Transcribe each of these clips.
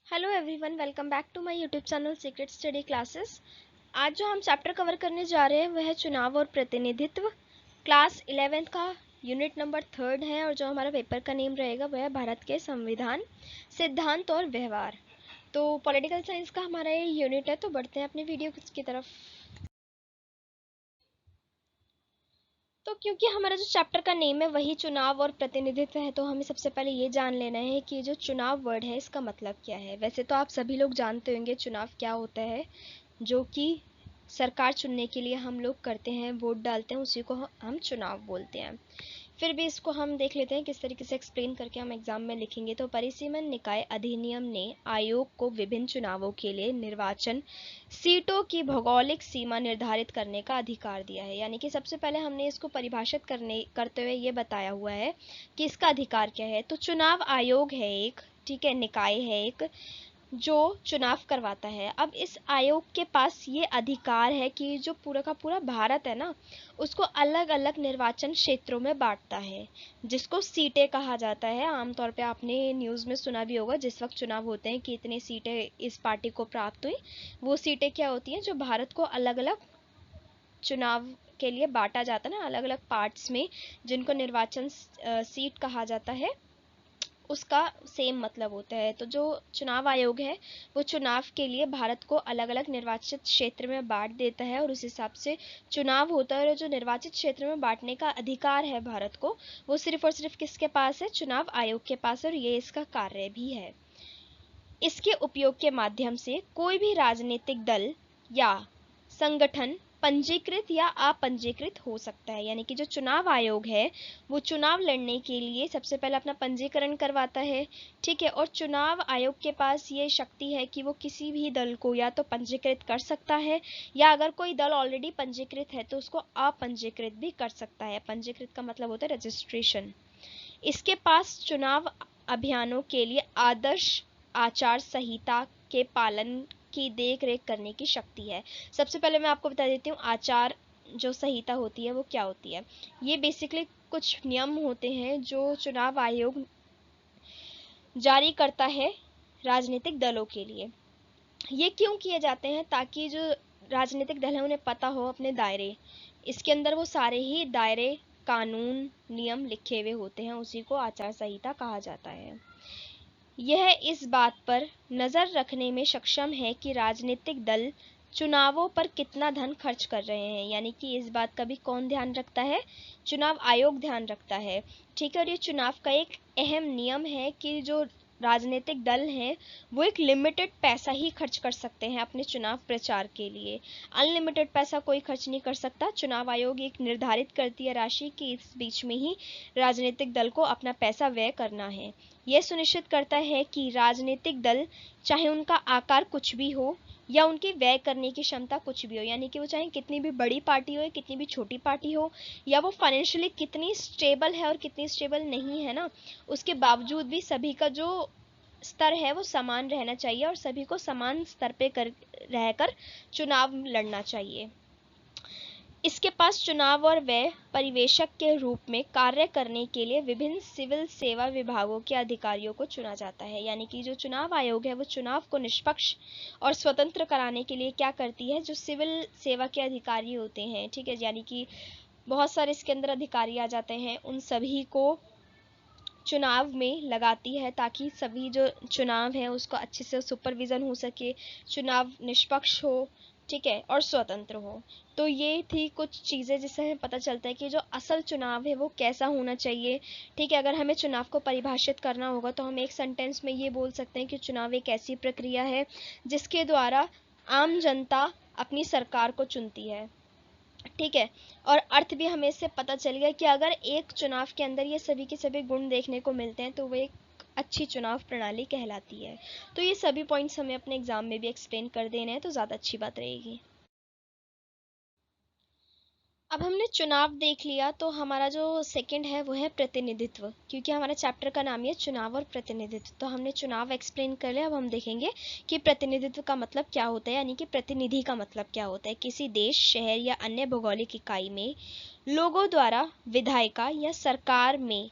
Hello everyone, welcome back to my YouTube channel secret study classes. आज जो हम chapter cover करने जा रहे हैं वह है चुनाव और प्रतिनिधित्व। क्लास 11th का यूनिट नंबर 3 है और जो हमारा पेपर का नेम रहेगा वह है भारत के संविधान, सिद्धांत और व्यवहार। तो पॉलिटिकल साइंस का हमारा ये यूनिट है, तो बढ़ते हैं अपने वीडियो की तरफ। तो क्योंकि हमारा जो चैप्टर का नेम है वही चुनाव और प्रतिनिधित्व है, तो हमें सबसे पहले ये जान लेना है कि जो चुनाव वर्ड है इसका मतलब क्या है। वैसे तो आप सभी लोग जानते होंगे चुनाव क्या होता है, जो कि सरकार चुनने के लिए हम लोग करते हैं, वोट डालते हैं, उसी को हम चुनाव बोलते हैं। फिर भी इसको हम देख लेते हैं किस तरीके से एक्सप्लेन करके हम एग्जाम में लिखेंगे। तो परिसीमन निकाय अधिनियम ने आयोग को विभिन्न चुनावों के लिए निर्वाचन सीटों की भौगोलिक सीमा निर्धारित करने का अधिकार दिया है। यानी कि सबसे पहले हमने इसको परिभाषित करते हुए ये बताया हुआ है कि इसका अधिकार क्या है। तो चुनाव आयोग है एक, ठीक है, निकाय है एक जो चुनाव करवाता है। अब इस आयोग के पास ये अधिकार है कि जो पूरा का पूरा भारत है ना, उसको अलग अलग निर्वाचन क्षेत्रों में बांटता है, जिसको सीटें कहा जाता है। आमतौर पे आपने न्यूज़ में सुना भी होगा, जिस वक्त चुनाव होते हैं कि इतनी सीटें इस पार्टी को प्राप्त हुई। वो सीटें क्या होती हैं, जो भारत को अलग अलग चुनाव के लिए बांटा जाता है ना, अलग अलग पार्ट्स में, जिनको निर्वाचन सीट कहा जाता है, उसका सेम मतलब होता है। तो जो चुनाव आयोग है वो चुनाव के लिए भारत को अलग अलग निर्वाचित क्षेत्र में बांट देता है और उस हिसाब से चुनाव होता है। और जो निर्वाचित क्षेत्र में बांटने का अधिकार है भारत को, वो सिर्फ और सिर्फ किसके पास है? चुनाव आयोग के पास है, और ये इसका कार्य भी है। इसके उपयोग के माध्यम से कोई भी राजनीतिक दल या संगठन पंजीकृत या अपंजीकृत हो सकता है। यानी कि जो चुनाव आयोग है वो चुनाव लड़ने के लिए सबसे पहले अपना पंजीकरण करवाता है, ठीक है। और चुनाव आयोग के पास ये शक्ति है कि वो किसी भी दल को या तो पंजीकृत कर सकता है, या अगर कोई दल ऑलरेडी पंजीकृत है तो उसको अपंजीकृत भी कर सकता है। पंजीकृत का मतलब होता है रजिस्ट्रेशन। इसके पास चुनाव अभियानों के लिए आदर्श आचार संहिता के पालन की देख रेख करने की शक्ति है। सबसे पहले मैं आपको बता देती हूँ आचार जो संहिता होती है वो क्या होती है। ये बेसिकली कुछ नियम होते हैं जो चुनाव आयोग जारी करता है राजनीतिक दलों के लिए। ये क्यों किए जाते हैं? ताकि जो राजनीतिक दल है उन्हें पता हो अपने दायरे, इसके अंदर वो सारे ही दायरे, कानून, नियम लिखे हुए होते हैं, उसी को आचार संहिता कहा जाता है। यह इस बात पर नज़र रखने में सक्षम है कि राजनीतिक दल चुनावों पर कितना धन खर्च कर रहे हैं। यानी कि इस बात का भी कौन ध्यान रखता है? चुनाव आयोग ध्यान रखता है, ठीक है। और ये चुनाव का एक अहम नियम है कि जो राजनीतिक दल हैं वो एक लिमिटेड पैसा ही खर्च कर सकते हैं अपने चुनाव प्रचार के लिए। अनलिमिटेड पैसा कोई खर्च नहीं कर सकता। चुनाव आयोग एक निर्धारित करती है राशि कि इस बीच में ही राजनीतिक दल को अपना पैसा व्यय करना है। यह सुनिश्चित करता है कि राजनीतिक दल, चाहे उनका आकार कुछ भी हो या उनकी व्यय करने की क्षमता कुछ भी हो, यानी कि वो चाहे कितनी भी बड़ी पार्टी हो या कितनी भी छोटी पार्टी हो, या वो फाइनेंशियली कितनी स्टेबल है और कितनी स्टेबल नहीं है ना, उसके बावजूद भी सभी का जो स्तर है वो समान रहना चाहिए और सभी को समान स्तर पे रहकर चुनाव लड़ना चाहिए। इसके पास चुनाव और व्यय परिवेशक के रूप में कार्य करने के लिए विभिन्न सिविल सेवा विभागों के अधिकारियों को चुना जाता है। यानी कि जो चुनाव आयोग है वो चुनाव को निष्पक्ष और स्वतंत्र कराने के लिए क्या करती है? जो सिविल सेवा के अधिकारी होते हैं, ठीक है, यानी कि बहुत सारे इसके अंदर अधिकारी आ जाते हैं, उन सभी को चुनाव में लगाती है ताकि सभी जो चुनाव है उसका अच्छे से सुपरविज़न हो सके, चुनाव निष्पक्ष हो, ठीक है, और स्वतंत्र हो। तो ये थी कुछ चीज़ें जिससे हमें पता चलता है कि जो असल चुनाव है वो कैसा होना चाहिए, ठीक है। अगर हमें चुनाव को परिभाषित करना होगा तो हम एक सेंटेंस में ये बोल सकते हैं कि चुनाव एक ऐसी प्रक्रिया है जिसके द्वारा आम जनता अपनी सरकार को चुनती है, ठीक है। और अर्थ भी हमें इससे पता चल गया कि अगर एक चुनाव के अंदर ये सभी के सभी गुण देखने को मिलते हैं तो वो एक अच्छी चुनाव प्रणाली कहलाती है। तो ये सभी पॉइंट्स हमें अपने एग्जाम में भी एक्सप्लेन कर देने हैं तो ज़्यादा अच्छी बात रहेगी। अब हमने चुनाव देख लिया, तो हमारा जो सेकंड है वो है प्रतिनिधित्व, क्योंकि हमारा चैप्टर का नाम ही है चुनाव और प्रतिनिधित्व। तो हमने चुनाव एक्सप्लेन कर लिया, अब हम देखेंगे कि प्रतिनिधित्व का मतलब क्या होता है, यानी कि प्रतिनिधि का मतलब क्या होता है। किसी देश, शहर या अन्य भौगोलिक इकाई में लोगों द्वारा विधायिका या सरकार में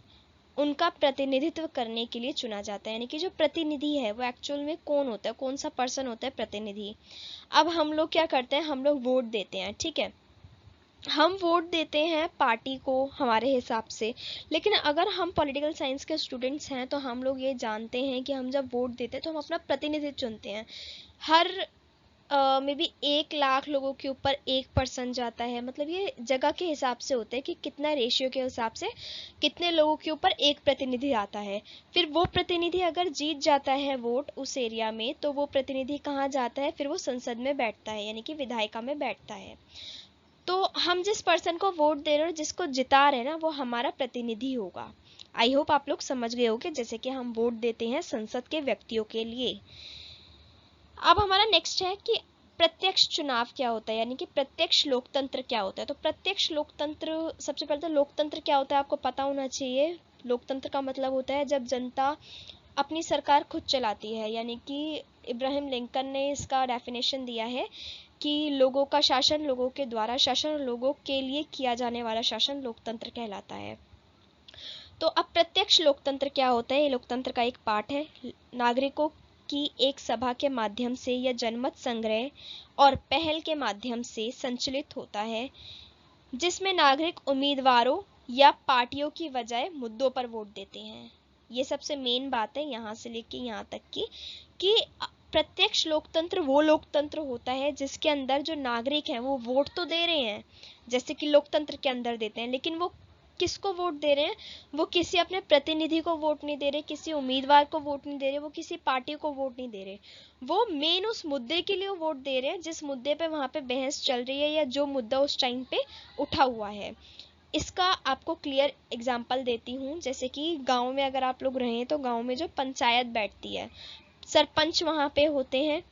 उनका प्रतिनिधित्व करने के लिए चुना जाता है। यानी कि जो प्रतिनिधि है वो एक्चुअल में कौन होता है, कौन सा पर्सन होता है प्रतिनिधि। अब हम लोग क्या करते हैं, हम लोग वोट देते हैं, ठीक है, हम वोट देते हैं पार्टी को हमारे हिसाब से। लेकिन अगर हम पॉलिटिकल साइंस के स्टूडेंट्स हैं तो हम लोग ये जानते हैं कि हम जब वोट देते हैं तो हम अपना प्रतिनिधि चुनते हैं। हर मे बी 1 लाख लोगों के ऊपर एक पर्सन जाता है, मतलब ये जगह के हिसाब से होता है कि कितना रेशियो के हिसाब से कितने लोगों के ऊपर एक प्रतिनिधि आता है। फिर वो प्रतिनिधि अगर जीत जाता है वोट उस एरिया में तो वो प्रतिनिधि कहाँ जाता है, फिर वो संसद में बैठता है, यानी कि विधायिका में बैठता है। तो हम जिस पर्सन को वोट दे रहे हैं, जिसको जिता रहे हैं ना, वो हमारा प्रतिनिधि होगा। आई होप आप लोग समझ गए होंगे, जैसे कि हम वोट देते हैं संसद के व्यक्तियों के लिए। अब हमारा नेक्स्ट है कि प्रत्यक्ष चुनाव क्या होता है, यानी कि प्रत्यक्ष लोकतंत्र क्या होता है। तो प्रत्यक्ष लोकतंत्र, सबसे पहले तो लोकतंत्र क्या होता है आपको पता होना चाहिए। लोकतंत्र का मतलब होता है जब जनता अपनी सरकार खुद चलाती है, यानी कि इब्राहिम लिंकन ने इसका डेफिनेशन दिया है कि लोगों का शासन, लोगों के द्वारा शासन और लोगों के लिए किया जाने वाला शासन लोकतंत्र कहलाता है। तो अब प्रत्यक्ष लोकतंत्र क्या होता है, ये लोकतंत्र का एक पार्ट है। नागरिकों की एक सभा के माध्यम से या जनमत संग्रह और पहल के माध्यम से संचालित होता है, जिसमें नागरिक उम्मीदवारों या पार्टियों की बजाय मुद्दों पर वोट देते हैं। ये सबसे मेन बात है यहाँ से लेके यहाँ तक की कि प्रत्यक्ष लोकतंत्र वो लोकतंत्र होता है जिसके अंदर जो नागरिक हैं वो वोट तो दे रहे हैं, जैसे कि लोकतंत्र के अंदर देते हैं, लेकिन वो किसको वोट दे रहे हैं, वो किसी अपने प्रतिनिधि को वोट नहीं दे रहे, किसी उम्मीदवार को वोट नहीं दे रहे, वो किसी पार्टी को वोट नहीं दे रहे। वो मेन उस मुद्दे के लिए वोट दे रहे हैं जिस मुद्दे पे वहाँ पे बहस चल रही है या जो मुद्दा उस टाइम पे उठा हुआ है। इसका आपको क्लियर एग्जाम्पल देती हूँ, जैसे कि गांव में अगर आप लोग रहें तो गांव में जो पंचायत बैठती है, सरपंच वहाँ पे होते हैं,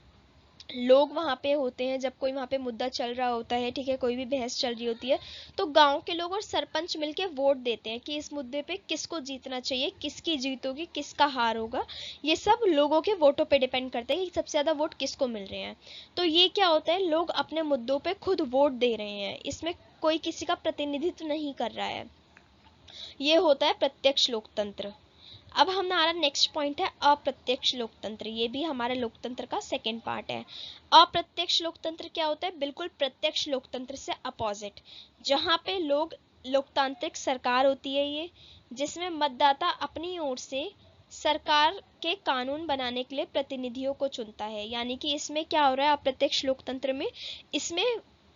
लोग वहाँ पे होते हैं, जब कोई वहाँ पे मुद्दा चल रहा होता है, ठीक है, कोई भी बहस चल रही होती है, तो गांव के लोग और सरपंच मिलके वोट देते हैं कि इस मुद्दे पे किसको जीतना चाहिए, किसकी जीत होगी, किसका हार होगा। ये सब लोगों के वोटों पे डिपेंड करता है कि सबसे ज़्यादा वोट किसको मिल रहे हैं। तो ये क्या होता है, लोग अपने मुद्दों पे खुद वोट दे रहे हैं, इसमें कोई किसी का प्रतिनिधित्व नहीं कर रहा है। ये होता है प्रत्यक्ष लोकतंत्र। अब हमारा नेक्स्ट पॉइंट है अप्रत्यक्ष लोकतंत्र। ये भी हमारे लोकतंत्र का सेकेंड पार्ट है। अप्रत्यक्ष लोकतंत्र क्या होता है, बिल्कुल प्रत्यक्ष लोकतंत्र से अपोजिट, जहाँ पे लोग, लोकतांत्रिक सरकार होती है ये, जिसमें मतदाता अपनी ओर से सरकार के कानून बनाने के लिए प्रतिनिधियों को चुनता है। यानी कि इसमें क्या हो रहा है अप्रत्यक्ष लोकतंत्र में, इसमें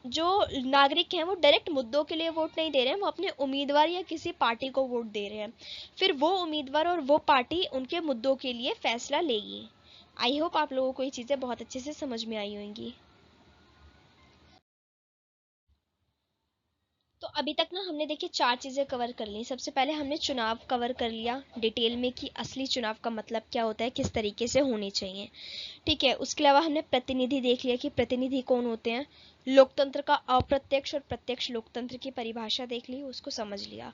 जो नागरिक हैं वो डायरेक्ट मुद्दों के लिए वोट नहीं दे रहे हैं, वो अपने उम्मीदवार या किसी पार्टी को वोट दे रहे हैं, फिर वो उम्मीदवार और वो पार्टी उनके मुद्दों के लिए फैसला लेगी। आई होप आप लोगों को ये चीज़ें बहुत अच्छे से समझ में आई होंगी। तो अभी तक ना हमने देखिए 4 चीज़ें कवर कर ली। सबसे पहले हमने चुनाव कवर कर लिया डिटेल में कि असली चुनाव का मतलब क्या होता है, किस तरीके से होने चाहिए, ठीक है। उसके अलावा हमने प्रतिनिधि देख लिया कि प्रतिनिधि कौन होते हैं, लोकतंत्र का अप्रत्यक्ष और प्रत्यक्ष लोकतंत्र की परिभाषा देख ली, उसको समझ लिया।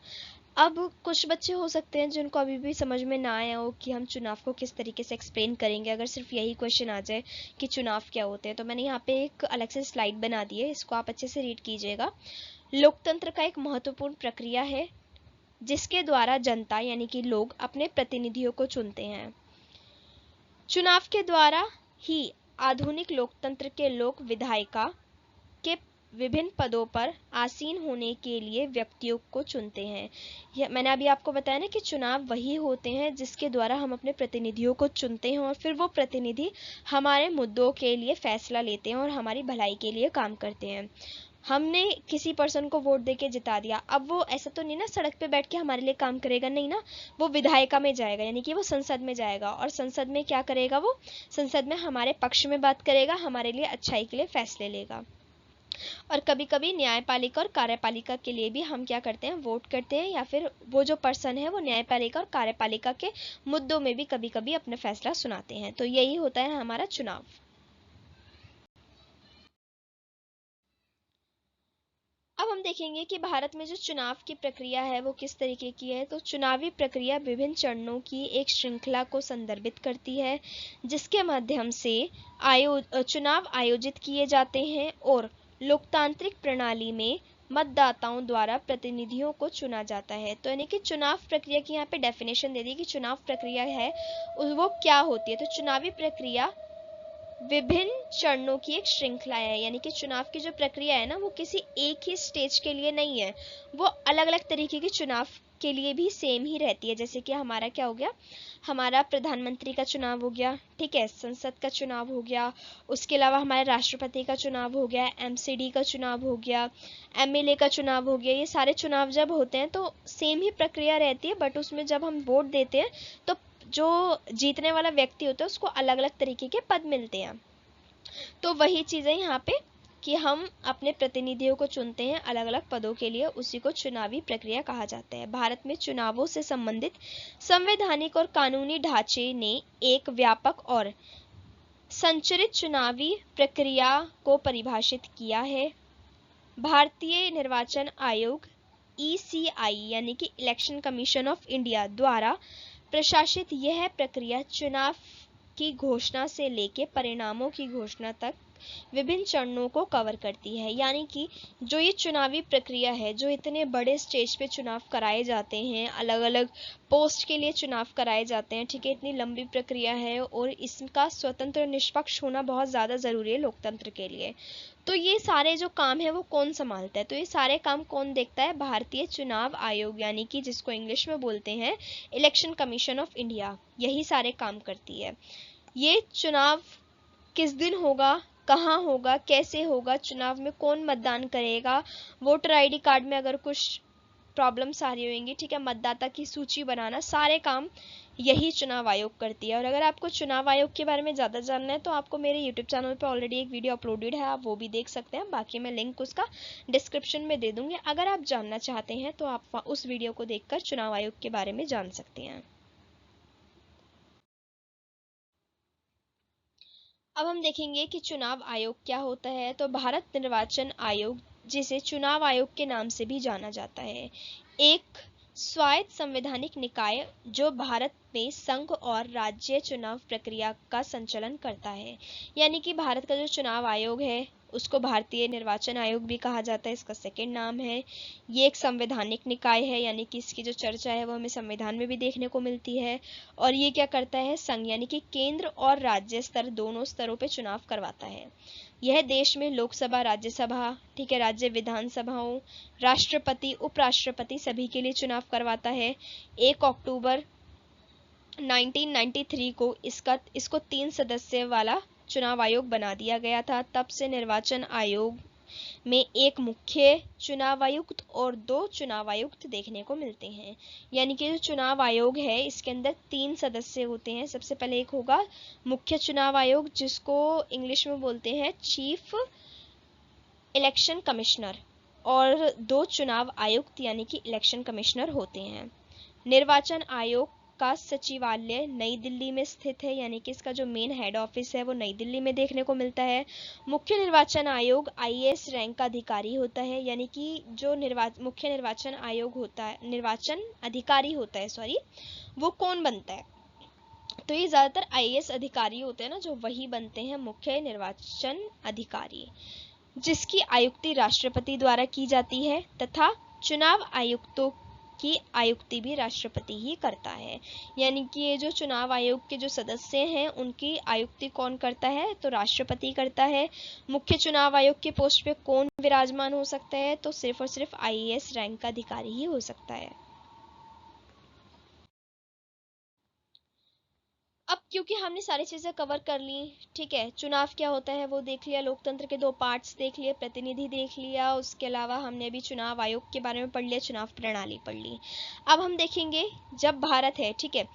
अब कुछ बच्चे हो सकते हैं जिनको अभी भी समझ में ना आया हो कि हम चुनाव को किस तरीके से एक्सप्लेन करेंगे, अगर सिर्फ यही क्वेश्चन आ जाए कि चुनाव क्या होते हैं। तो मैंने यहाँ पे एक अलग से स्लाइड बना दी है, इसको आप अच्छे से रीड कीजिएगा। लोकतंत्र का एक महत्वपूर्ण प्रक्रिया है जिसके द्वारा जनता यानी कि लोग अपने प्रतिनिधियों को चुनते हैं। चुनाव के द्वारा ही आधुनिक लोकतंत्र के लोग विधायिका के विभिन्न पदों पर आसीन होने के लिए व्यक्तियों को चुनते हैं। मैंने अभी आपको बताया ना कि चुनाव वही होते हैं जिसके द्वारा हम अपने प्रतिनिधियों को चुनते हैं और फिर वो प्रतिनिधि हमारे मुद्दों के लिए फैसला लेते हैं और हमारी भलाई के लिए काम करते हैं। हमने किसी पर्सन को वोट देके जिता दिया, अब वो ऐसा तो नहीं ना सड़क पे बैठ के हमारे लिए काम करेगा, नहीं ना, वो विधायिका में जाएगा, यानी कि वो संसद में जाएगा और संसद में क्या करेगा, वो संसद में हमारे पक्ष में बात करेगा, हमारे लिए अच्छाई के लिए फैसले लेगा। और कभी कभी न्यायपालिका और कार्यपालिका के लिए भी हम क्या करते हैं, वोट करते हैं, या फिर वो जो पर्सन है वो न्यायपालिका और कार्यपालिका के मुद्दों में भी कभी कभी अपना फैसला सुनाते हैं। तो यही होता है हमारा चुनाव। अब हम देखेंगे कि भारत में जो चुनाव की प्रक्रिया है वो किस तरीके की है। तो चुनावी प्रक्रिया विभिन्न चरणों की एक श्रृंखला को संदर्भित करती है जिसके माध्यम से चुनाव आयोजित किए जाते हैं और लोकतांत्रिक प्रणाली में मतदाताओं द्वारा प्रतिनिधियों को चुना जाता है। तो यानी कि चुनाव प्रक्रिया की यहाँ पे डेफिनेशन दे दी कि चुनाव प्रक्रिया है वो क्या होती है। तो चुनावी प्रक्रिया विभिन्न चरणों की एक श्रृंखला है, यानी कि चुनाव की जो प्रक्रिया है ना वो किसी एक ही स्टेज के लिए नहीं है, वो अलग अलग तरीके के चुनाव के लिए भी सेम ही रहती है। जैसे कि हमारा क्या हो गया, हमारा प्रधानमंत्री का चुनाव हो गया, ठीक है, संसद का चुनाव हो गया, उसके अलावा हमारे राष्ट्रपति का चुनाव हो गया, एमसीडी का चुनाव हो गया, एमएलए का चुनाव हो गया। ये सारे चुनाव जब होते हैं तो सेम ही प्रक्रिया रहती है, बट उसमें जब हम वोट देते हैं तो जो जीतने वाला व्यक्ति होता है उसको अलग अलग तरीके के पद मिलते हैं। तो वही चीज़ है यहाँ पे कि हम अपने प्रतिनिधियों को चुनते हैं अलग अलग पदों के लिए, उसी को चुनावी प्रक्रिया कहा जाता है। भारत में चुनावों से संबंधित संवैधानिक और कानूनी ढांचे ने एक व्यापक और संरचित चुनावी प्रक्रिया को परिभाषित किया है। भारतीय निर्वाचन आयोग ECI यानी कि इलेक्शन कमीशन ऑफ इंडिया द्वारा प्रशासित यह प्रक्रिया चुनाव की घोषणा से लेकर परिणामों की घोषणा तक विभिन्न चरणों को कवर करती है। यानी कि जो ये चुनावी प्रक्रिया है, जो इतने बड़े स्टेज पे चुनाव कराए जाते हैं, अलग अलग पोस्ट के लिए चुनाव कराए जाते हैं, ठीक है, इतनी लंबी प्रक्रिया है और इसका स्वतंत्र और निष्पक्ष होना बहुत ज़्यादा ज़रूरी है लोकतंत्र के लिए। तो ये सारे जो काम है वो कौन संभालता है, तो ये सारे काम कौन देखता है, भारतीय चुनाव आयोग यानी कि जिसको इंग्लिश में बोलते हैं इलेक्शन कमीशन ऑफ इंडिया, यही सारे काम करती है। ये चुनाव किस दिन होगा, कहाँ होगा, कैसे होगा, चुनाव में कौन मतदान करेगा, वोटर आईडी कार्ड में अगर कुछ प्रॉब्लम्स आ रही होंगी, ठीक है, मतदाता की सूची बनाना, सारे काम यही चुनाव आयोग करती है। और अगर आपको चुनाव आयोग के बारे में ज़्यादा जानना है तो आपको मेरे यूट्यूब चैनल पे ऑलरेडी एक वीडियो अपलोडेड है, आप वो भी देख सकते हैं, बाकी मैं लिंक उसका डिस्क्रिप्शन में दे दूंगी। अगर आप जानना चाहते हैं तो आप उस वीडियो को देखकर चुनाव आयोग के बारे में जान सकते हैं। अब हम देखेंगे कि चुनाव आयोग क्या होता है। तो भारत निर्वाचन आयोग, जिसे चुनाव आयोग के नाम से भी जाना जाता है, एक स्वायत्त संवैधानिक निकाय जो भारत में संघ और राज्य चुनाव प्रक्रिया का संचालन करता है। यानी कि भारत का जो चुनाव आयोग है उसको भारतीय निर्वाचन आयोग भी कहा जाता है, इसका सेकंड नाम है। ये एक संवैधानिक निकाय है, यानी कि इसकी जो चर्चा है वो हमें संविधान में भी देखने को मिलती है। और ये क्या करता है, संघ यानी कि केंद्र और राज्य स्तर दोनों स्तरों पे चुनाव करवाता है। यह देश में लोकसभा, राज्यसभा, ठीक है, राज्य विधानसभाओं, राष्ट्रपति, उपराष्ट्रपति सभी के लिए चुनाव करवाता है। 1 अक्टूबर 1993 को इसको 3 सदस्य वाला चुनाव आयोग बना दिया गया था। तब से निर्वाचन आयोग में एक मुख्य चुनाव आयुक्त और 2 चुनाव आयुक्त देखने को मिलते हैं। यानी कि जो चुनाव आयोग है इसके अंदर 3 सदस्य होते हैं। सबसे पहले एक होगा मुख्य चुनाव आयोग, जिसको इंग्लिश में बोलते हैं चीफ इलेक्शन कमिश्नर, और 2 चुनाव आयुक्त यानी कि इलेक्शन कमिश्नर होते हैं। निर्वाचन आयोग का सचिवालय नई दिल्ली में स्थित है, यानी कि इसका जो मेन हेड ऑफिस है वो नई दिल्ली में देखने को मिलता है। मुख्य निर्वाचन आयोग IAS रैंक का अधिकारी होता है, यानी कि जो मुख्य निर्वाचन आयोग होता है, निर्वाचन अधिकारी होता है, सॉरी, वो कौन बनता है, तो ये ज़्यादातर IAS अधिकारी होते हैं ना, जो वही बनते हैं मुख्य निर्वाचन अधिकारी, जिसकी आयुक्ति राष्ट्रपति द्वारा की जाती है, तथा चुनाव आयुक्तों की आयुक्ति भी राष्ट्रपति ही करता है। यानी कि ये जो चुनाव आयोग के जो सदस्य हैं उनकी आयुक्ति कौन करता है, तो राष्ट्रपति करता है। मुख्य चुनाव आयोग के पोस्ट पे कौन विराजमान हो सकता है, तो सिर्फ और सिर्फ IAS रैंक का अधिकारी ही हो सकता है। अब क्योंकि हमने सारी चीज़ें कवर कर ली, ठीक है, चुनाव क्या होता है वो देख लिया, लोकतंत्र के 2 पार्ट्स देख लिए, प्रतिनिधि देख लिया, उसके अलावा हमने अभी चुनाव आयोग के बारे में पढ़ लिया, चुनाव प्रणाली पढ़ ली। अब हम देखेंगे जब भारत है, ठीक है,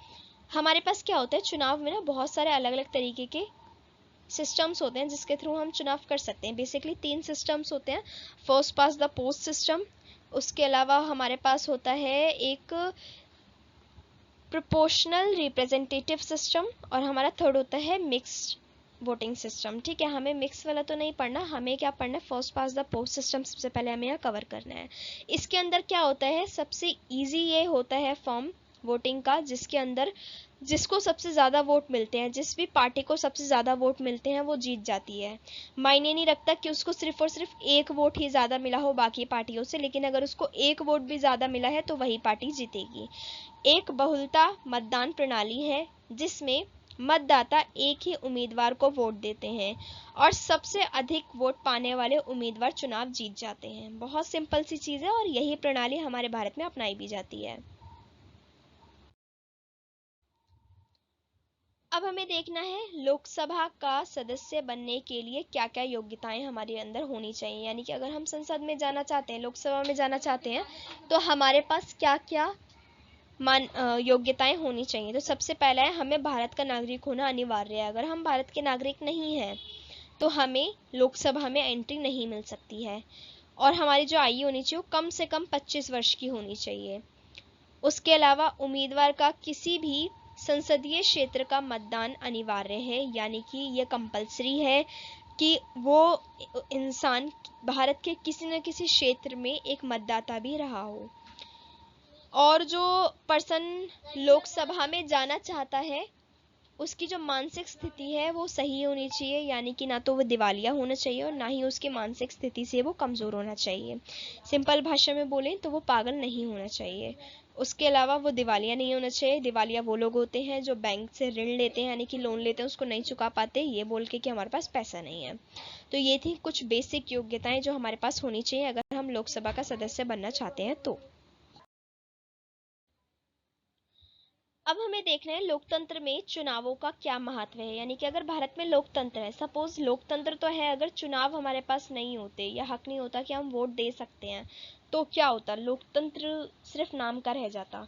हमारे पास क्या होता है, चुनाव में ना बहुत सारे अलग अलग तरीके के सिस्टम्स होते हैं जिसके थ्रू हम चुनाव कर सकते हैं। बेसिकली 3 सिस्टम्स होते हैं, first pass the post system, उसके अलावा हमारे पास होता है एक प्रोपोर्शनल रिप्रेजेंटेटिव सिस्टम, और हमारा थर्ड होता है मिक्स्ड वोटिंग सिस्टम। ठीक है, हमें मिक्स वाला तो नहीं पढ़ना, हमें क्या पढ़ना है, first pass the post system सबसे पहले हमें यहाँ कवर करना है। इसके अंदर क्या होता है, सबसे इजी ये होता है फॉर्म वोटिंग का, जिसके अंदर जिसको सबसे ज़्यादा वोट मिलते हैं, जिस भी पार्टी को सबसे ज़्यादा वोट मिलते हैं वो जीत जाती है। मायने नहीं रखता कि उसको सिर्फ और सिर्फ एक वोट ही ज़्यादा मिला हो बाकी पार्टियों से, लेकिन अगर उसको एक वोट भी ज़्यादा मिला है तो वही पार्टी जीतेगी। एक बहुलता मतदान प्रणाली है जिसमें मतदाता एक ही उम्मीदवार को वोट देते हैं और सबसे अधिक वोट पाने वाले उम्मीदवार चुनाव जीत जाते हैं। बहुत सिंपल सी चीज़ है और यही प्रणाली हमारे भारत में अपनाई भी जाती है। अब हमें देखना है लोकसभा का सदस्य बनने के लिए क्या क्या योग्यताएं हमारे अंदर होनी चाहिए, यानी कि अगर हम संसद में जाना चाहते हैं, लोकसभा में जाना चाहते हैं, तो हमारे पास क्या क्या योग्यताएं होनी चाहिए। तो सबसे पहला है, हमें भारत का नागरिक होना अनिवार्य है। अगर हम भारत के नागरिक नहीं हैं तो हमें लोकसभा में एंट्री नहीं मिल सकती है। और हमारी जो आयु होनी चाहिए वो कम से कम 25 वर्ष की होनी चाहिए। उसके अलावा उम्मीदवार का किसी भी संसदीय क्षेत्र का मतदान अनिवार्य है, यानी कि यह कंपलसरी है कि वो इंसान भारत के किसी न किसी क्षेत्र में एक मतदाता भी रहा हो। और जो पर्सन लोकसभा में जाना चाहता है उसकी जो मानसिक स्थिति है वो सही होनी चाहिए, यानी कि ना तो वो दिवालिया होना चाहिए और ना ही उसकी मानसिक स्थिति से वो कमज़ोर होना चाहिए। सिंपल भाषा में बोलें तो वो पागल नहीं होना चाहिए। उसके अलावा वो दिवालिया नहीं होना चाहिए। दिवालिया वो लोग होते हैं जो बैंक से ऋण लेते हैं, यानी कि लोन लेते हैं, उसको नहीं चुका पाते ये बोल के कि हमारे पास पैसा नहीं है। तो ये थी कुछ बेसिक योग्यताएं जो हमारे पास होनी चाहिए अगर हम लोकसभा का सदस्य बनना चाहते हैं तो। अब हमें देखना है लोकतंत्र में चुनावों का क्या महत्व है, यानी कि अगर भारत में लोकतंत्र है, सपोज लोकतंत्र तो है, अगर चुनाव हमारे पास नहीं होते या हक नहीं होता कि हम वोट दे सकते हैं तो क्या होता, लोकतंत्र सिर्फ नाम का रह जाता।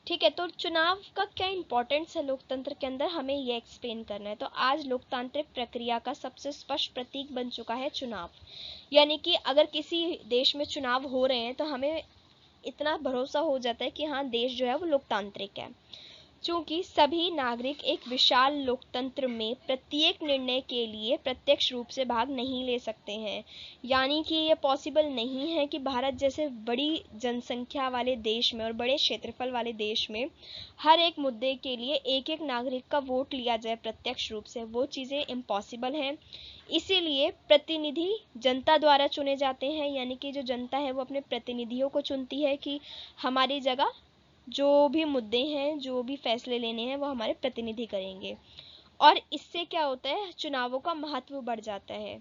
ठीक है, तो चुनाव का क्या इंपॉर्टेंस है लोकतंत्र के अंदर, हमें ये एक्सप्लेन करना है। तो आज लोकतांत्रिक प्रक्रिया का सबसे स्पष्ट प्रतीक बन चुका है चुनाव, यानी कि अगर किसी देश में चुनाव हो रहे हैं तो हमें इतना भरोसा हो जाता है कि हाँ देश जो है वो लोकतांत्रिक है। चूंकि सभी नागरिक एक विशाल लोकतंत्र में प्रत्येक निर्णय के लिए प्रत्यक्ष रूप से भाग नहीं ले सकते हैं, यानी कि ये पॉसिबल नहीं है कि भारत जैसे बड़ी जनसंख्या वाले देश में और बड़े क्षेत्रफल वाले देश में हर एक मुद्दे के लिए एक एक नागरिक का वोट लिया जाए प्रत्यक्ष रूप से, वो चीज़ें इम्पॉसिबल हैं। इसीलिए प्रतिनिधि जनता द्वारा चुने जाते हैं, यानी कि जो जनता है वो अपने प्रतिनिधियों को चुनती है कि हमारी जगह जो भी मुद्दे हैं, जो भी फैसले लेने हैं वो हमारे प्रतिनिधि करेंगे। और इससे क्या होता है, चुनावों का महत्व बढ़ जाता है।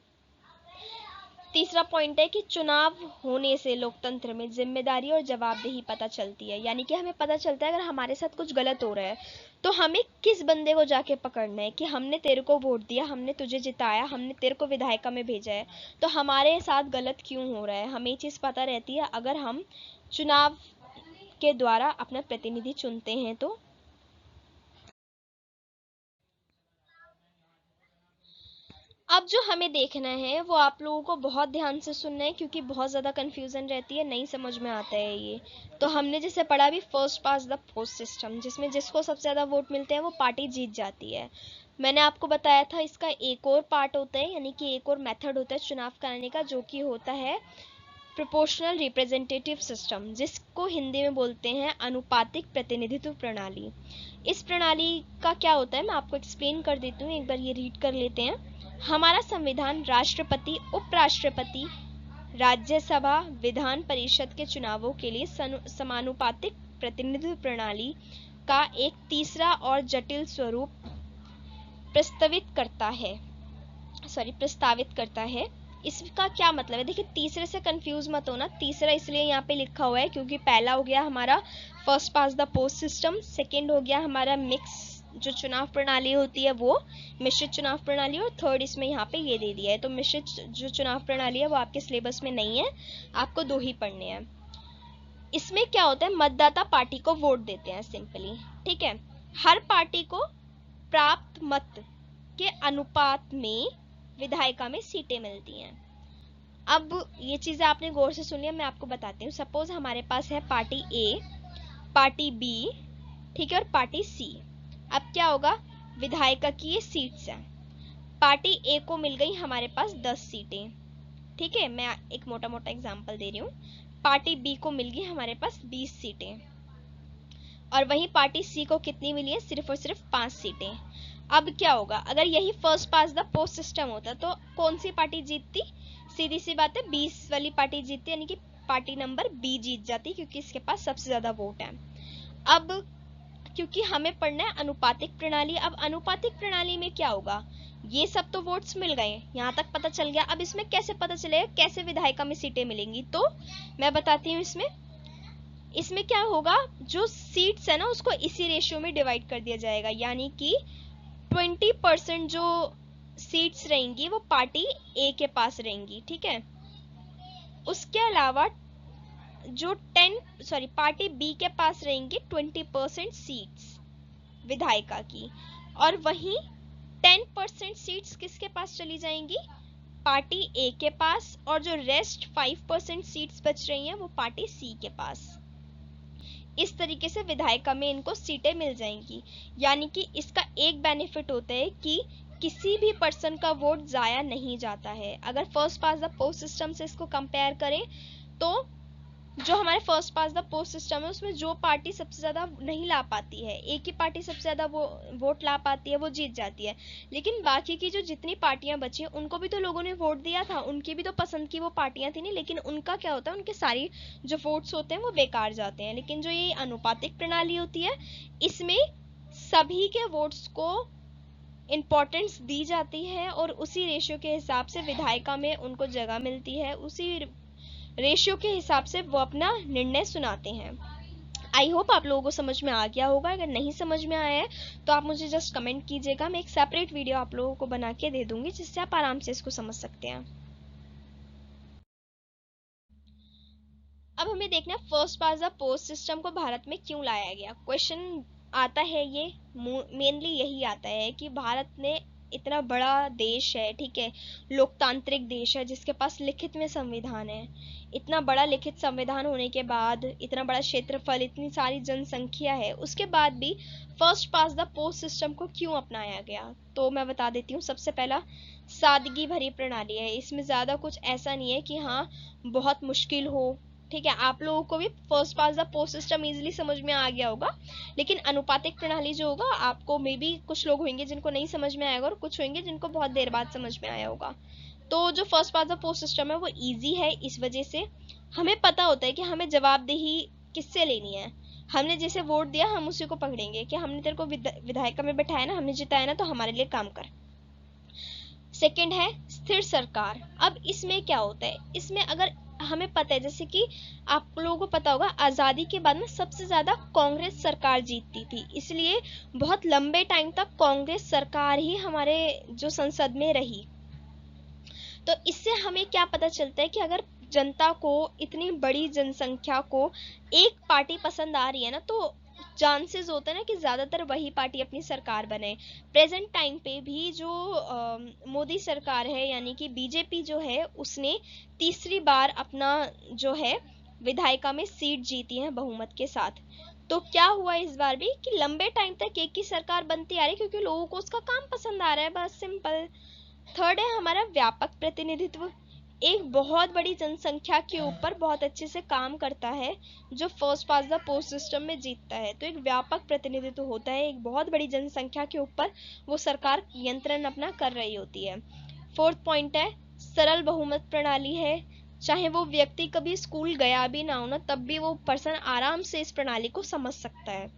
तीसरा पॉइंट है कि चुनाव होने से लोकतंत्र में जिम्मेदारी और जवाबदेही पता चलती है, यानी कि हमें पता चलता है अगर हमारे साथ कुछ गलत हो रहा है तो हमें किस बंदे को जाके पकड़ना है कि हमने तेरे को वोट दिया, हमने तुझे जिताया, हमने तेरे को विधायिका में भेजा है, तो हमारे साथ गलत क्यों हो रहा है, हमें ये चीज़ पता रहती है अगर हम चुनाव के द्वारा अपना प्रतिनिधि चुनते हैं तो। अब जो हमें देखना है वो आप लोगों को बहुत ध्यान से सुनना है क्योंकि बहुत ज़्यादा कन्फ्यूज़न रहती है, नहीं समझ में आता है ये। तो हमने जैसे पढ़ा भी first pass the post system, जिसमें जिसको सबसे ज़्यादा वोट मिलते हैं वो पार्टी जीत जाती है। मैंने आपको बताया था इसका एक और पार्ट होता है, यानी कि एक और मेथड होता है चुनाव कराने का, जो कि होता है प्रोपोर्शनल रिप्रेजेंटेटिव सिस्टम, जिसको हिंदी में बोलते हैं अनुपातिक प्रतिनिधित्व प्रणाली। इस प्रणाली का क्या होता है मैं आपको एक्सप्लेन कर देती हूँ, एक बार ये रीड कर लेते हैं। हमारा संविधान राष्ट्रपति, उपराष्ट्रपति, राज्यसभा, विधान परिषद के चुनावों के लिए समानुपातिक प्रतिनिधित्व प्रणाली का एक तीसरा और जटिल स्वरूप प्रस्तावित करता है। इसका क्या मतलब है, देखिए तीसरे से कंफ्यूज मत होना, तीसरा इसलिए यहाँ पे लिखा हुआ है क्योंकि पहला हो गया हमारा first pass the post system, second हो गया हमारा मिक्स जो चुनाव प्रणाली होती है वो मिश्रित चुनाव प्रणाली, और थर्ड इसमें यहाँ पे ये दे दिया है। तो मिश्रित जो चुनाव प्रणाली है वो आपके सिलेबस में नहीं है, आपको 2 ही पढ़ने हैं। इसमें क्या होता है, मतदाता पार्टी को वोट देते हैं सिंपली, ठीक है। हर पार्टी को प्राप्त मत के अनुपात में विधायिका में सीटें मिलती हैं। अब ये चीज़ें आपने गौर से सुनी है, मैं आपको बताती हूँ। सपोज हमारे पास है पार्टी ए, पार्टी बी, ठीक है, और पार्टी सी। अब क्या होगा, विधायिका की ये सीट्स हैं। पार्टी ए को मिल गई हमारे पास 10 सीटें, ठीक है, मैं एक मोटा मोटा एग्जाम्पल दे रही हूँ। पार्टी बी को मिल गई हमारे पास 20 सीटें। और वहीं पार्टी सी को कितनी मिली है, सिर्फ और सिर्फ 5 सीटें। अब क्या होगा, अगर यही first pass the post system होता तो कौन सी पार्टी जीतती, सीधी सी बात है 20 वाली पार्टी जीतती, यानी कि पार्टी नंबर बी जीत जाती, क्योंकि इसके पास सबसे ज्यादा वोट है। अब क्योंकि हमें पढ़ना है अनुपातिक प्रणाली, अब अनुपातिक प्रणाली में क्या होगा, ये सब तो वोट्स मिल गए, यहाँ तक पता चल गया। अब इसमें कैसे पता चलेगा कैसे विधायिका में सीटें मिलेंगी, तो मैं बताती हूँ। इसमें क्या होगा, जो सीट्स है ना उसको इसी रेशियो में डिवाइड कर दिया जाएगा, यानी कि 20% जो सीट्स रहेंगी वो पार्टी ए के पास रहेंगी, ठीक है। उसके अलावा जो पार्टी बी के पास रहेंगी 20% सीट्स विधायिका की, और वहीं 10% सीट्स किसके पास चली जाएंगी, पार्टी ए के पास, और जो रेस्ट 5% सीट्स बच रही हैं वो पार्टी सी के पास। इस तरीके से विधायिका में इनको सीटें मिल जाएंगी। यानी कि इसका एक बेनिफिट होता है कि किसी भी पर्सन का वोट जाया नहीं जाता है। अगर first pass the post system से इसको कंपेयर करें तो जो हमारे first pass the post system है उसमें जो पार्टी सबसे ज्यादा नहीं ला पाती है, एक ही पार्टी सबसे ज्यादा वोट ला पाती है, वो जीत जाती है। लेकिन बाकी की जो जितनी पार्टियां बची उनको भी तो लोगों ने वोट दिया था, उनकी भी तो पसंद की वो पार्टियां थी नहीं, लेकिन उनका क्या होता है, उनके सारी जो वोट्स होते हैं वो बेकार जाते हैं। लेकिन जो ये अनुपातिक प्रणाली होती है इसमें सभी के वोट्स को इम्पोर्टेंस दी जाती है और उसी रेशियो के हिसाब से विधायिका में उनको जगह मिलती है, उसी रेशियो के हिसाब से वो अपना निर्णय सुनाते हैं। आई होप आप लोगों को समझ में आ गया होगा। अगर नहीं समझ में आया है तो आप मुझे जस्ट कमेंट कीजिएगा, मैं एक सेपरेट वीडियो आप लोगों को बना के दे दूंगी जिससे आप आराम से इसको समझ सकते हैं। अब हमें देखना है first pass the post system को भारत में क्यों लाया गया। क्वेश्चन आता है, ये मेनली यही आता है कि भारत ने इतना बड़ा देश है, ठीक है, लोकतांत्रिक देश है जिसके पास लिखित में संविधान है। इतना बड़ा लिखित संविधान होने के बाद, इतना बड़ा क्षेत्रफल, इतनी सारी जनसंख्या है, उसके बाद भी first pass the post system को क्यों अपनाया गया, तो मैं बता देती हूँ। सबसे पहला, सादगी भरी प्रणाली है। इसमें ज्यादा कुछ ऐसा नहीं है कि हाँ बहुत मुश्किल हो, ठीक है। आप लोगों को भी first pass the post system easily समझ में आ गया होगा, लेकिन अनुपातिक प्रणाली जो होगा आपको मे बी कुछ लोग होंगे जिनको नहीं समझ में आएगा और कुछ होंगे जिनको बहुत देर बाद समझ में आया होगा। तो जो first pass the post system है वो इजी है, इस वजह से हमें पता होता है कि हमें जवाबदेही किससे लेनी है। हमने जैसे वोट दिया हम उसी को पकड़ेंगे कि हमने तेरे को विधायिका में बैठाया ना, हमने जिताया ना, तो हमारे लिए काम कर। सेकंड है स्थिर सरकार। अब इसमें क्या होता है, इसमें अगर हमें पता है, जैसे कि आप लोगों को पता होगा आजादी के बाद में सबसे ज्यादा कांग्रेस सरकार जीतती थी, इसलिए बहुत लंबे टाइम तक कांग्रेस सरकार ही हमारे जो संसद में रही। तो इससे हमें क्या पता चलता है कि अगर जनता को, इतनी बड़ी जनसंख्या को एक पार्टी पसंद आ रही है ना, तो चांसेस होते हैं ना कि ज्यादातर वही पार्टी अपनी सरकार बने। प्रेजेंट टाइम पे भी जो मोदी सरकार है यानी कि बीजेपी जो है उसने तीसरी बार अपना जो है विधायिका में सीट जीती है बहुमत के साथ। तो क्या हुआ इस बार भी कि लंबे टाइम तक एक ही सरकार बनती आ रही क्योंकि लोगों को उसका काम पसंद आ रहा है, बस सिंपल। थर्ड है हमारा व्यापक प्रतिनिधित्व। एक बहुत बड़ी जनसंख्या के ऊपर बहुत अच्छे से काम करता है जो first pass the post system में जीतता है, तो एक व्यापक प्रतिनिधित्व होता है, एक बहुत बड़ी जनसंख्या के ऊपर वो सरकार नियंत्रण अपना कर रही होती है। फोर्थ पॉइंट है सरल बहुमत प्रणाली है। चाहे वो व्यक्ति कभी स्कूल गया भी ना हो ना, तब भी वो पर्सन आराम से इस प्रणाली को समझ सकता है।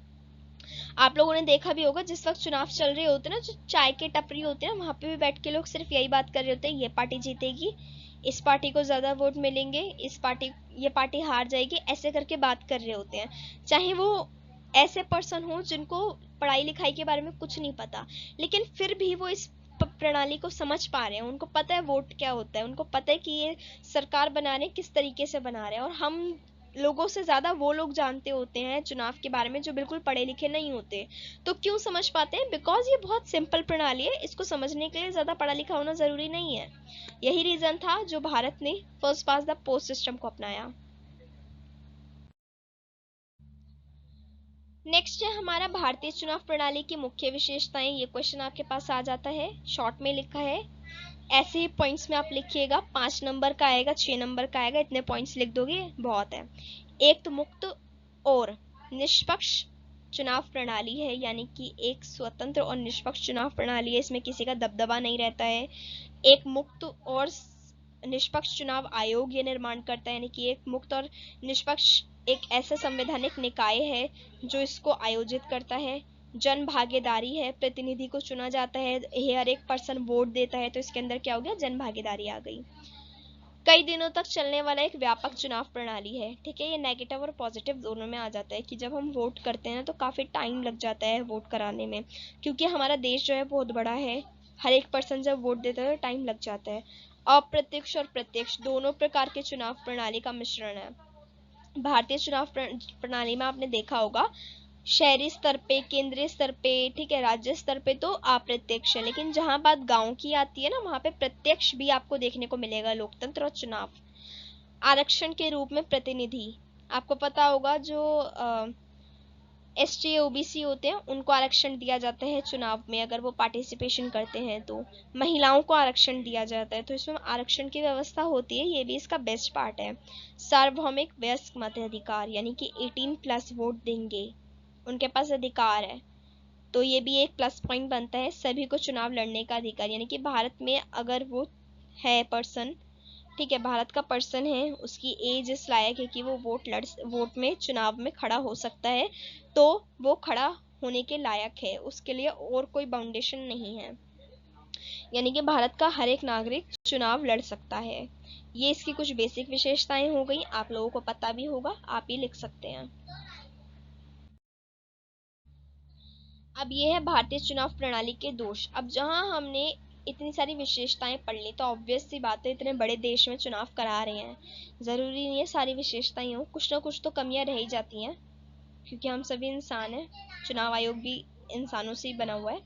आप लोगों ने देखा भी होगा जिस वक्त चुनाव चल रहे होते हैं ना, जो चाय के टपरी होते हैं वहां पे भी बैठ के लोग सिर्फ यही बात कर रहे होते हैं, ये पार्टी जीतेगी, इस पार्टी को ज्यादा वोट मिलेंगे, ये पार्टी हार जाएगी, ऐसे करके बात कर रहे होते हैं। चाहे वो ऐसे पर्सन हो जिनको पढ़ाई लिखाई के बारे में कुछ नहीं पता, लेकिन फिर भी वो इस प्रणाली को समझ पा रहे हैं, उनको पता है वोट क्या होता है, उनको पता है कि ये सरकार बना रहे किस तरीके से बना रहे हैं। और हम लोगों से ज्यादा वो लोग जानते होते हैं चुनाव के बारे में जो बिल्कुल पढ़े लिखे नहीं होते। तो क्यों समझ पाते हैं, बिकॉज ये बहुत सिंपल प्रणाली है, इसको समझने के लिए ज्यादा पढ़ा लिखा होना जरूरी नहीं है। यही रीजन था जो भारत ने first pass the post system को अपनाया। नेक्स्ट है हमारा भारतीय चुनाव प्रणाली की मुख्य विशेषताएं। ये क्वेश्चन आपके पास आ जाता है, शॉर्ट में लिखा है, ऐसे ही पॉइंट्स में आप लिखिएगा, 5 नंबर का आएगा, 6 नंबर का आएगा, इतने पॉइंट्स लिख दोगे बहुत है। एक तो मुक्त और निष्पक्ष चुनाव प्रणाली है, यानी कि एक स्वतंत्र और निष्पक्ष चुनाव प्रणाली है। इसमें किसी का दबदबा नहीं रहता है। एक मुक्त और निष्पक्ष चुनाव आयोग ये निर्माण करता है, यानी कि एक मुक्त और निष्पक्ष एक ऐसा संवैधानिक निकाय है जो इसको आयोजित करता है। जन भागीदारी है, प्रतिनिधि को चुना जाता है, हर एक पर्सन वोट देता है, तो इसके अंदर क्या हो गया, जन भागीदारी आ गई। कई दिनों तक चलने वाला एक व्यापक चुनाव प्रणाली है, ठीक है। ये नेगेटिव और पॉजिटिव दोनों में आ जाता है कि जब हम वोट करते हैं तो काफ़ी टाइम लग जाता है वोट कराने में, क्योंकि हमारा देश जो है बहुत बड़ा है। हर एक पर्सन जब वोट देता है तो टाइम लग जाता है। अप्रत्यक्ष और प्रत्यक्ष दोनों प्रकार के चुनाव प्रणाली का मिश्रण है। भारतीय चुनाव प्रणाली में आपने देखा होगा, शहरी स्तर पे, केंद्रीय स्तर पे, ठीक है, राज्य स्तर पे तो अप्रत्यक्ष है, लेकिन जहां बात गांव की आती है ना, वहां पे प्रत्यक्ष भी आपको देखने को मिलेगा लोकतंत्र और चुनाव। आरक्षण के रूप में प्रतिनिधि, आपको पता होगा जो ST OBC होते हैं उनको आरक्षण दिया जाता है चुनाव में, अगर वो पार्टिसिपेशन करते हैं तो। महिलाओं को आरक्षण दिया जाता है, तो इसमें आरक्षण की व्यवस्था होती है, ये भी इसका बेस्ट पार्ट है। सार्वभौमिक वयस्क मताधिकार, यानी कि 18+ वोट देंगे, उनके पास अधिकार है, तो ये भी एक प्लस पॉइंट बनता है। सभी को चुनाव लड़ने का अधिकार, यानी कि भारत में अगर वो है पर्सन, ठीक है, भारत का पर्सन है, उसकी एज इस लायक है कि वो वोट में चुनाव में खड़ा हो सकता है, तो वो खड़ा होने के लायक है, उसके लिए और कोई बाउंडेशन नहीं है, यानी कि भारत का हर एक नागरिक चुनाव लड़ सकता है। ये इसकी कुछ बेसिक विशेषताएं हो गई, आप लोगों को पता भी होगा, आप ही लिख सकते हैं। अब ये है भारतीय चुनाव प्रणाली के दोष। अब जहां हमने इतनी सारी विशेषताएं पढ़ ली, तो ऑब्वियस सी बात है, इतने बड़े देश में चुनाव करा रहे हैं, जरूरी नहीं है सारी विशेषताएं हो, कुछ ना कुछ तो कमियां रह ही जाती हैं, क्योंकि हम सभी इंसान हैं, चुनाव आयोग भी इंसानों से ही बना हुआ है।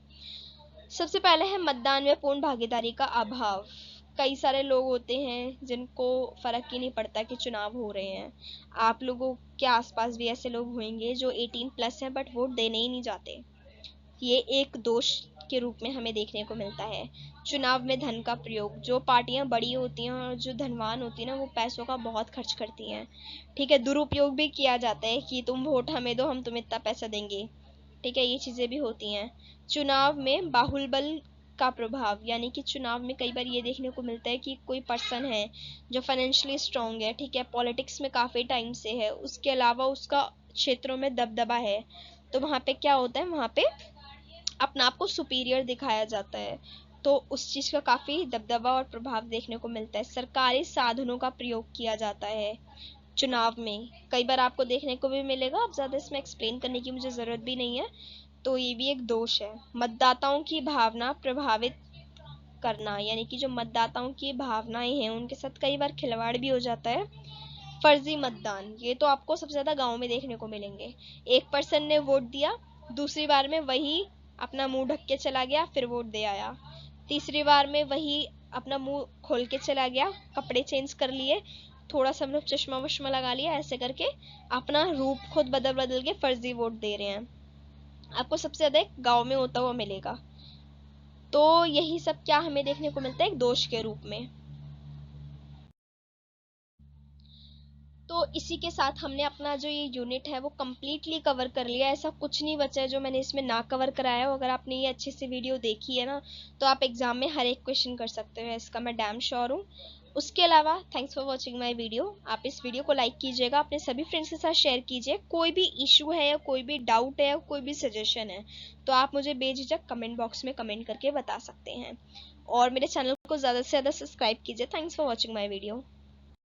सबसे पहले है मतदान में पूर्ण भागीदारी का अभाव। कई सारे लोग होते हैं जिनको फर्क ही नहीं पड़ता कि चुनाव हो रहे हैं। आप लोगों के आसपास भी ऐसे लोग होंगे जो 18+ हैं बट वोट देने ही नहीं जाते। ये एक दोष के रूप में हमें देखने को मिलता है। चुनाव में धन का प्रयोग, जो पार्टियां बड़ी होती हैं और जो धनवान होती हैं ना, वो पैसों का बहुत खर्च करती हैं, ठीक है। दुरुपयोग भी किया जाता है कि तुम वोट हमें दो, हम तुम्हें इतना पैसा देंगे, ठीक है, ये चीज़ें भी होती हैं। चुनाव में बाहुबल का प्रभाव, यानी कि चुनाव में कई बार ये देखने को मिलता है कि कोई पर्सन है जो फाइनेंशियली स्ट्रांग है, ठीक है, पॉलिटिक्स में काफ़ी टाइम से है, उसके अलावा उसका क्षेत्रों में दबदबा है, तो वहाँ पे क्या होता है, वहाँ पे अपना आप को सुपीरियर दिखाया जाता है, तो उस चीज़ का काफ़ी दबदबा और प्रभाव देखने को मिलता है। सरकारी साधनों का प्रयोग किया जाता है चुनाव में, कई बार आपको देखने को भी मिलेगा, अब ज़्यादा इसमें एक्सप्लेन करने की मुझे ज़रूरत भी नहीं है, तो ये भी एक दोष है। मतदाताओं की भावना प्रभावित करना, यानी कि जो मतदाताओं की भावनाएं हैं उनके साथ कई बार खिलवाड़ भी हो जाता है। फर्जी मतदान, ये तो आपको सबसे ज़्यादा गांव में देखने को मिलेंगे। एक पर्सन ने वोट दिया, दूसरी बार में वही अपना मुंह ढक के चला गया, फिर वोट दे आया। तीसरी बार में वही अपना मुंह खोल के चला गया, कपड़े चेंज कर लिए, थोड़ा सा मतलब चश्मा वश्मा लगा लिया, ऐसे करके अपना रूप खुद बदल बदल के फर्जी वोट दे रहे हैं। आपको सबसे ज़्यादा एक गाँव में होता हुआ मिलेगा। तो यही सब क्या हमें देखने को मिलता है एक दोष के रूप में। तो इसी के साथ हमने अपना जो ये यूनिट है वो कम्प्लीटली कवर कर लिया, ऐसा कुछ नहीं बचा है जो मैंने इसमें ना कवर कराया हो। अगर आपने ये अच्छे से वीडियो देखी है ना, तो आप एग्जाम में हर एक क्वेश्चन कर सकते हो, इसका मैं डैम श्योर हूँ। उसके अलावा thanks for watching my video. आप इस वीडियो को लाइक कीजिएगा, अपने सभी फ्रेंड्स के साथ शेयर कीजिए। कोई भी इशू है या कोई भी डाउट है या कोई भी सजेशन है, तो आप मुझे बेझिझक कमेंट बॉक्स में कमेंट करके बता सकते हैं। और मेरे चैनल को ज़्यादा से ज़्यादा सब्सक्राइब कीजिए। Thanks for watching my video.